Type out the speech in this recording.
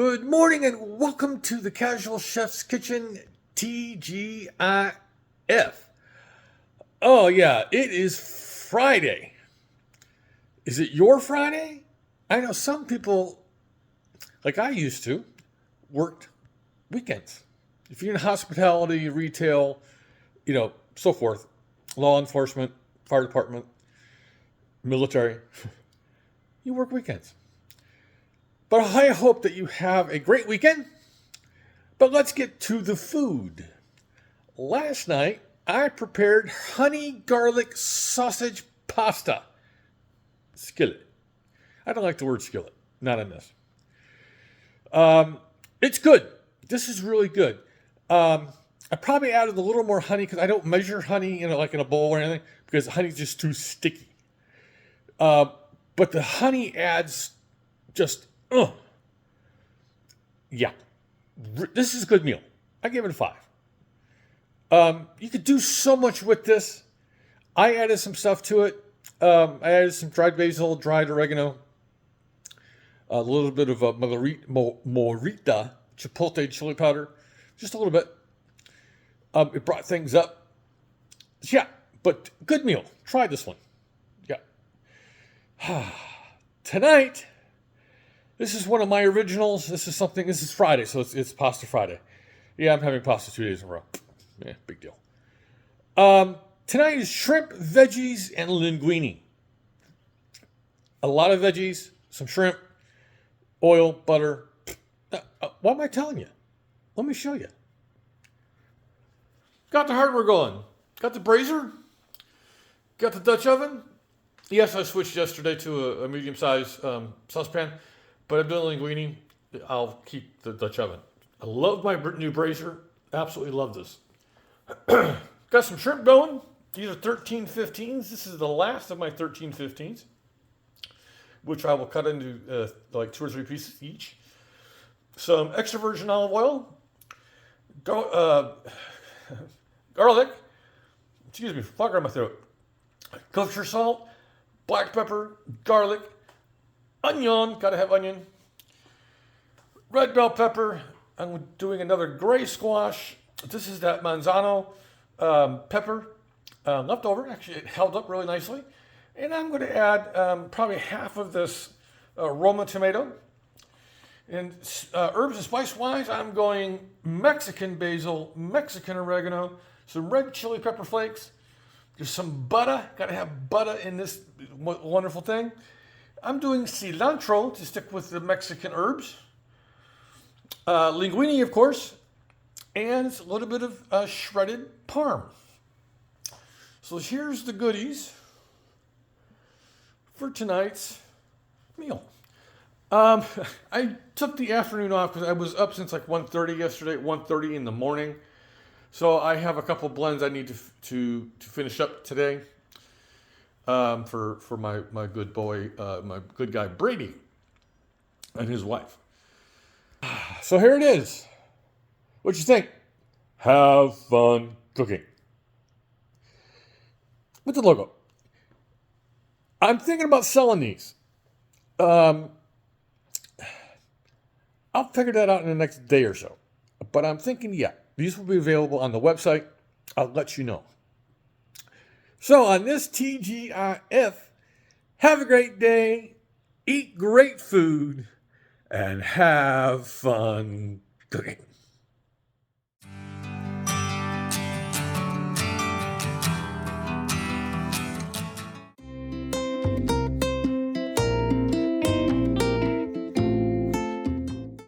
Good morning and welcome to the Casual Chef's Kitchen, TGIF. Oh yeah, it is Friday. Is it your Friday? I know some people, like I used to, worked weekends. If you're in hospitality, retail, so forth, law enforcement, fire department, military, you work weekends. But I hope that you have a great weekend. But let's get to the food. Last night, I prepared honey garlic sausage pasta. Skillet. I don't like the word skillet. Not in this. It's good. This is really good. I probably added a little more honey because I don't measure honey, like in a bowl or anything, because honey's just too sticky. But the honey adds just, yeah. This is a good meal. I give it a 5. You could do so much with this. I added some stuff to it. I added some dried basil, dried oregano, a little bit of morita, chipotle chili powder, just a little bit. It brought things up. Yeah, but good meal. Try this one. Yeah. Tonight, this is one of my originals. This is Friday, so it's Pasta Friday. Yeah, I'm having pasta 2 days in a row. Yeah, big deal. Tonight is shrimp, veggies, and linguine. A lot of veggies, some shrimp, oil, butter. What am I telling you? Let me show you. Got the hardware going. Got the brazier. Got the Dutch oven. Yes, I switched yesterday to a medium-sized saucepan, but I'm doing linguine. I'll keep the Dutch oven. I love my new brazier. Absolutely love this. Got some shrimp going. These are 13-15s. This is the last of my 13-15s, which I will cut into like 2 or 3 pieces each. Some extra virgin olive oil. Garlic. Excuse me, fog on my throat. Kosher salt. Black pepper, garlic, onion, gotta have onion, red bell pepper. I'm doing another gray squash. This is that manzano pepper left over. Actually, it held up really nicely. And I'm going to add probably half of this Roma tomato. And herbs and spice wise, I'm going Mexican basil, Mexican oregano, some red chili pepper flakes. There's some butter. Got to have butter in this wonderful thing. I'm doing cilantro to stick with the Mexican herbs. Linguine, of course. And a little bit of shredded parm. So here's the goodies for tonight's meal. I took the afternoon off because I was up since like 1:30 yesterday, 1:30 in the morning. So I have a couple blends I need to finish up today for my good boy, my good guy Brady and his wife. So here it is. What you think? Have fun cooking. With the logo. I'm thinking about selling these. I'll figure that out in the next day or so. But I'm thinking, yeah. These will be available on the website. I'll let you know. So on this TGIF, have a great day, eat great food, and have fun cooking.